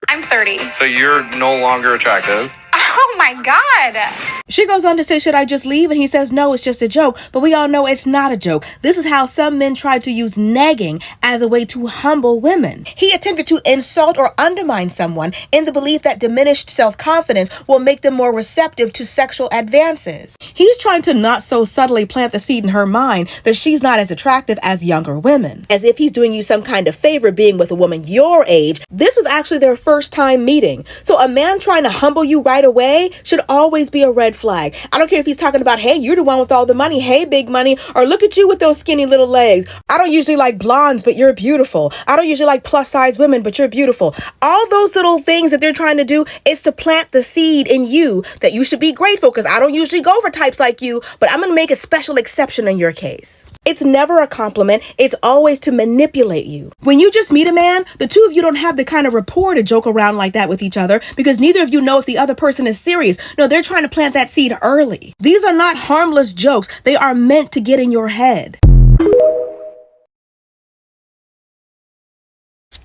I'm 30. So you're no longer attractive. Oh my God. She goes on to say, should I just leave? And he says, no, it's just a joke. But we all know it's not a joke. This is how some men try to use negging as a way to humble women. He attempted to insult or undermine someone in the belief that diminished self-confidence will make them more receptive to sexual advances. He's trying to not so subtly plant the seed in her mind that she's not as attractive as younger women. As if he's doing you some kind of favor being with a woman your age. This was actually their first time meeting. So a man trying to humble you right away should always be a red flag. I don't care if he's talking about, hey, you're the one with all the money, hey, big money, or look at you with those skinny little legs. I don't usually like blondes, but you're beautiful. I don't usually like plus size women, but you're beautiful. All those little things that they're trying to do is to plant the seed in you that you should be grateful because I don't usually go for types like you, but I'm going to make a special exception in your case. It's never a compliment. It's always to manipulate you. When you just meet a man, the two of you don't have the kind of rapport to joke around like that with each other because neither of you know if the other person is serious. No, they're trying to plant that seed early. These are not harmless jokes. They are meant to get in your head.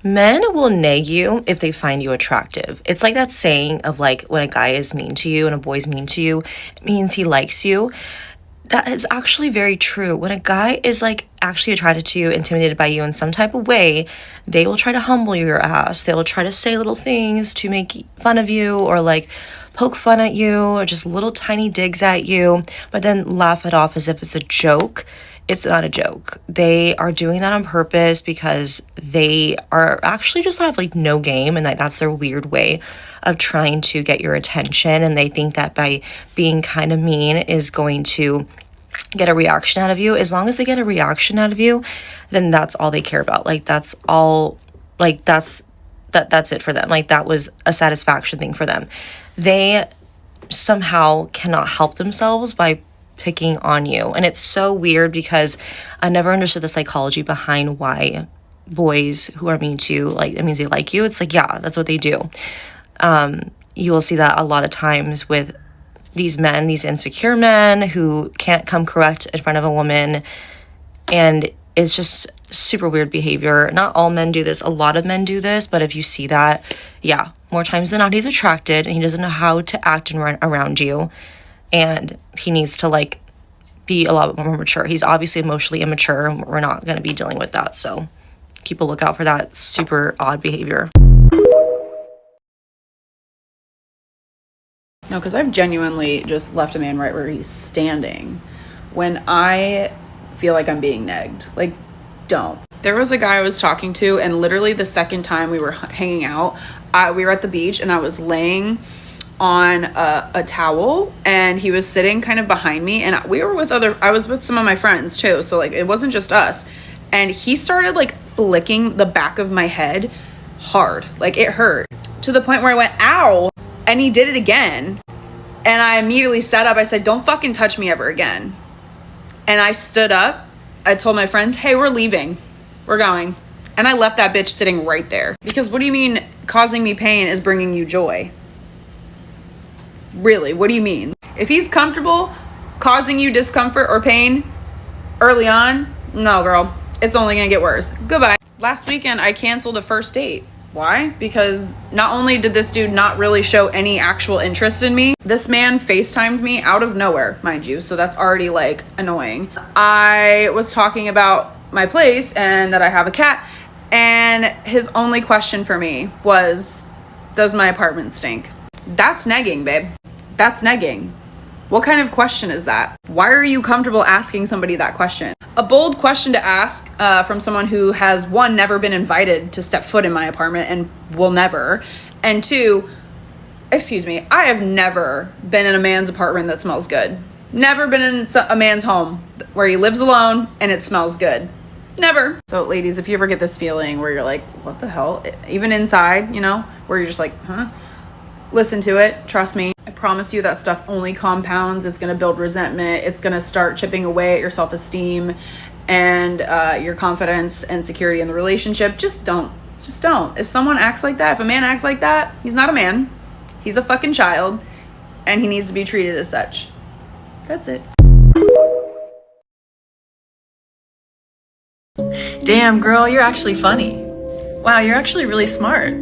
Men will neg you if they find you attractive. It's like that saying of like when a guy is mean to you and a boy's mean to you, it means he likes you. That is actually very true. When a guy is like actually attracted to you, intimidated by you in some type of way, they will try to humble your ass. They will try to say little things to make fun of you or like poke fun at you or just little tiny digs at you, but then laugh it off as if it's a joke. It's not a joke. They are doing that on purpose because they are actually just have like no game and that's their weird way of trying to get your attention. And they think that by being kind of mean is going to get a reaction out of you. As long as they get a reaction out of you, then that's all they care about. Like that's all, like that's it for them. Like that was a satisfaction thing for them. They somehow cannot help themselves by picking on you. And it's so weird because I never understood the psychology behind why boys who are mean to you, like, it means they like you. It's like, yeah, that's what they do. You will see that a lot of times with these men, these insecure men who can't come correct in front of a woman. And it's just super weird behavior. Not all men do this. A lot of men do this. But if you see that, yeah, more times than not, he's attracted and he doesn't know how to act and run around you. And he needs to like be a lot more mature. He's obviously emotionally immature and we're not going to be dealing with that. So keep a lookout for that super odd behavior. No, because I've genuinely just left a man right where he's standing when I feel like I'm being negged. Like, don't. There was a guy I was talking to, and literally the second time we were hanging out, we were at the beach, and I was laying on a towel, and he was sitting kind of behind me, and I was with some of my friends too, so like it wasn't just us. And he started like flicking the back of my head hard, like it hurt to the point where I went, ow. And he did it again. And I immediately sat up. I said, don't fucking touch me ever again. And I stood up. I told my friends, hey, we're leaving. We're going. And I left that bitch sitting right there. Because what do you mean causing me pain is bringing you joy? Really, what do you mean? If he's comfortable causing you discomfort or pain early on, no, girl. It's only gonna get worse. Goodbye. Last weekend, I canceled a first date. Why? Because not only did this dude not really show any actual interest in me, this man FaceTimed me out of nowhere, mind you, so that's already like annoying. I was talking about my place and that I have a cat, and his only question for me was, does my apartment stink? That's negging, babe. That's negging. What kind of question is that? Why are you comfortable asking somebody that question? A bold question to ask from someone who has, one, never been invited to step foot in my apartment and will never. And two, excuse me, I have never been in a man's apartment that smells good. Never been in a man's home where he lives alone and it smells good. Never. So ladies, if you ever get this feeling where you're like, what the hell? Even inside, you know, where you're just like, huh? Listen to it. Trust me. I promise you that stuff only compounds. It's going to build resentment. It's going to start chipping away at your self-esteem and your confidence and security in the relationship. Just don't. Just don't. If someone acts like that, if a man acts like that, he's not a man. He's a fucking child. And he needs to be treated as such. That's it. Damn, girl, you're actually funny. Wow, you're actually really smart.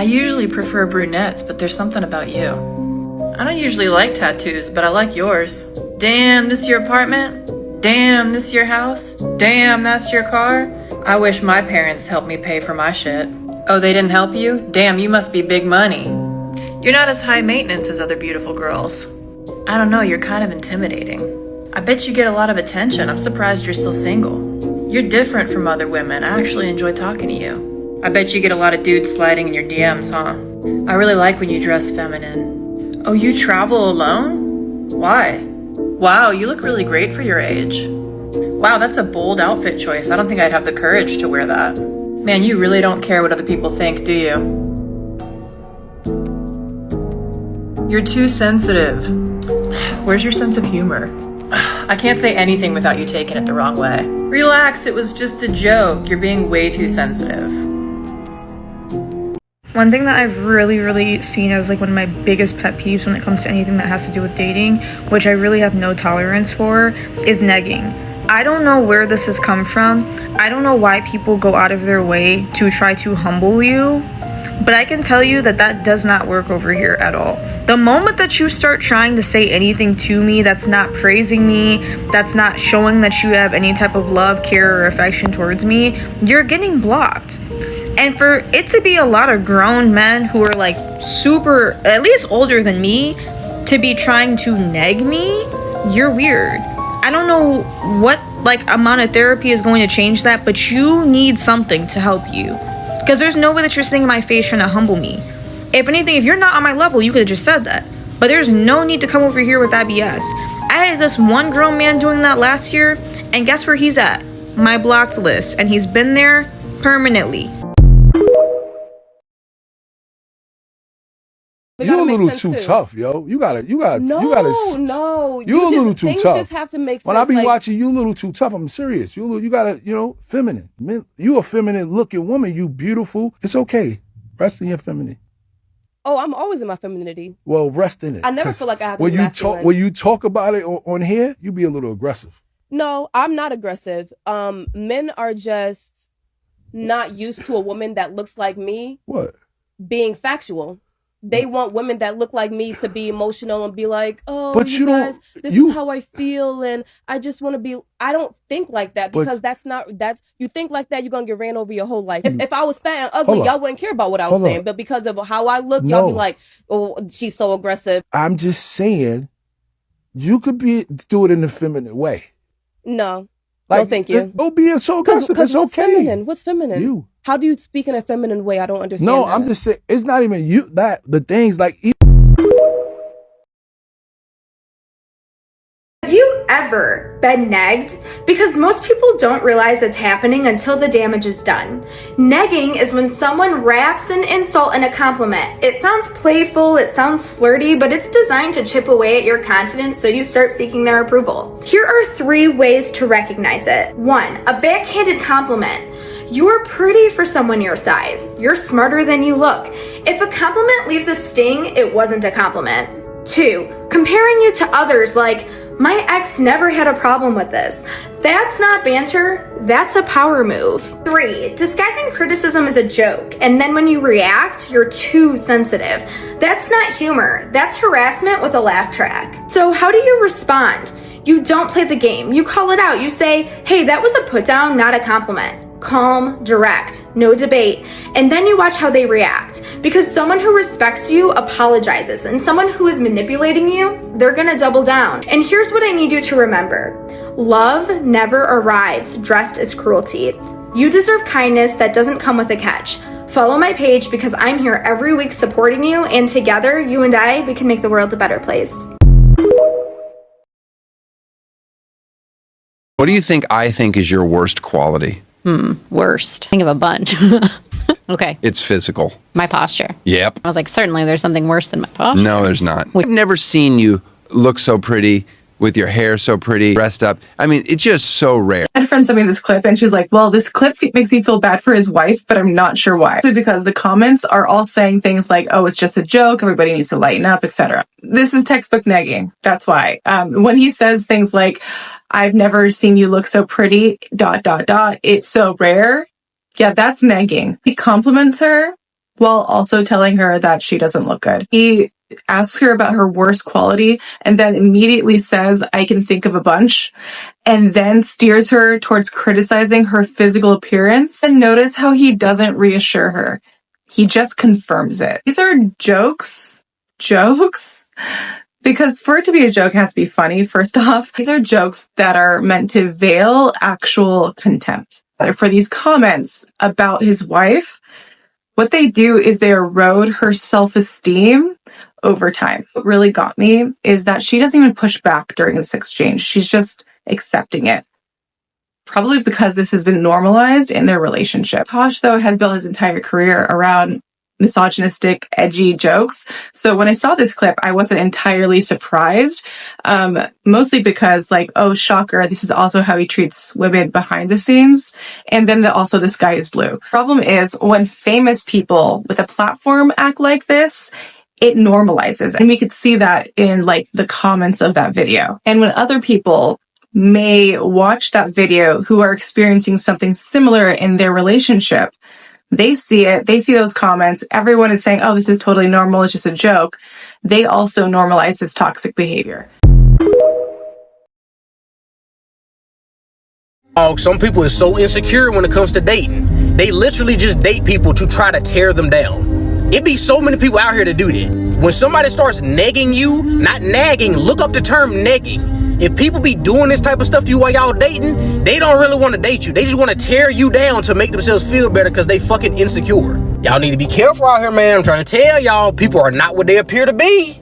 I usually prefer brunettes, but there's something about you. I don't usually like tattoos, but I like yours. Damn, this your apartment? Damn, this your house? Damn, that's your car? I wish my parents helped me pay for my shit. Oh, they didn't help you? Damn, you must be big money. You're not as high maintenance as other beautiful girls. I don't know, you're kind of intimidating. I bet you get a lot of attention. I'm surprised you're still single. You're different from other women. I actually enjoy talking to you. I bet you get a lot of dudes sliding in your DMs, huh? I really like when you dress feminine. Oh, you travel alone? Why? Wow, you look really great for your age. Wow, that's a bold outfit choice. I don't think I'd have the courage to wear that. Man, you really don't care what other people think, do you? You're too sensitive. Where's your sense of humor? I can't say anything without you taking it the wrong way. Relax, it was just a joke. You're being way too sensitive. One thing that I've really seen as like one of my biggest pet peeves when it comes to anything that has to do with dating, which I really have no tolerance for, is negging. I don't know where this has come from. I don't know why people go out of their way to try to humble you, but I can tell you that that does not work over here at all. The moment that you start trying to say anything to me that's not praising me, that's not showing that you have any type of love, care, or affection towards me, you're getting blocked. And for it to be a lot of grown men who are like super, at least older than me, to be trying to neg me, you're weird. I don't know what like amount of therapy is going to change that, but you need something to help you. Because there's no way that you're sitting in my face trying to humble me. If anything, if you're not on my level, you could have just said that. But there's no need to come over here with that BS. I had this one grown man doing that last year, and guess where he's at? My blocked list, and he's been there permanently. You're a little too tough, yo. You gotta. No. You're a little too things tough. Just have to make sense. When I be watching, you a little too tough. I'm serious. You gotta, feminine. You a feminine looking woman. You beautiful. It's okay. Rest in your femininity. Oh, I'm always in my femininity. Well, rest in it. I never feel like I have to be masculine. When you talk about it on here, you be a little aggressive. No, I'm not aggressive. Men are just not used to a woman that looks like me. What? Being factual. They want women that look like me to be emotional and be like, oh, but you guys, this is how I feel, and I just want to be. I don't think like that because you think like that, you're gonna get ran over your whole life. If I was fat and ugly, y'all wouldn't care about what I was saying, but because of how I look, y'all be like, oh, she's so aggressive. I'm just saying, you could do it in a feminine way. No. No, thank you. Don't be so aggressive. It's what's okay. Feminine? What's feminine? You. How do you speak in a feminine way? I don't understand. No, that. I'm just saying it's not even you. That the things like. Have you ever been negged? Because most people don't realize it's happening until the damage is done. Negging is when someone wraps an insult in a compliment. It sounds playful, it sounds flirty, but it's designed to chip away at your confidence so you start seeking their approval. Here are 3 ways to recognize it. 1, a backhanded compliment. You're pretty for someone your size. You're smarter than you look. If a compliment leaves a sting, it wasn't a compliment. 2, comparing you to others like, my ex never had a problem with this. That's not banter, that's a power move. 3, disguising criticism as a joke, and then when you react, you're too sensitive. That's not humor, that's harassment with a laugh track. So how do you respond? You don't play the game, you call it out, you say, hey, that was a put down, not a compliment. Calm, direct, no debate, and then you watch how they react. Because someone who respects you apologizes, and someone who is manipulating you, they're gonna double down. And here's what I need you to remember. Love never arrives dressed as cruelty. You deserve kindness that doesn't come with a catch. Follow my page because I'm here every week supporting you, and together, you and I, we can make the world a better place. What do you think I think is your worst quality? Worst. Think of a bunch. Okay. It's physical. My posture. Yep. I was like, certainly there's something worse than my posture. No, there's not. I've never seen you look so pretty with your hair so pretty, dressed up. I mean, it's just so rare. I had a friend sent me this clip and she's like, well, this clip makes me feel bad for his wife, but I'm not sure why. Because the comments are all saying things like, oh, it's just a joke. Everybody needs to lighten up, etc. This is textbook negging. That's why. When he says things like, I've never seen you look so pretty, ... It's so rare. Yeah, that's negging. He compliments her. while also telling her that she doesn't look good. He asks her about her worst quality and then immediately says, I can think of a bunch, and then steers her towards criticizing her physical appearance. And notice how he doesn't reassure her. He just confirms it. These are jokes. Because for it to be a joke, it has to be funny, first off. These are jokes that are meant to veil actual contempt. For these comments about his wife, what they do is they erode her self-esteem over time. What really got me is that she doesn't even push back during this exchange. She's just accepting it. Probably because this has been normalized in their relationship. Tosh, though, has built his entire career around misogynistic, edgy jokes. So when I saw this clip, I wasn't entirely surprised, mostly because, like, oh, shocker, this is also how he treats women behind the scenes. And then also this guy is blue. Problem is, when famous people with a platform act like this, it normalizes. And we could see that in, like, the comments of that video. And when other people may watch that video who are experiencing something similar in their relationship, they see it, they see those comments, everyone is saying, oh, this is totally normal, it's just a joke. They also normalize this toxic behavior. Some people is so insecure when it comes to dating. They literally just date people to try to tear them down. It be so many people out here to do that. When somebody starts negging you, not nagging, look up the term negging. If people be doing this type of stuff to you while y'all dating, they don't really want to date you. They just want to tear you down to make themselves feel better because they fucking insecure. Y'all need to be careful out here, man. I'm trying to tell y'all, people are not what they appear to be.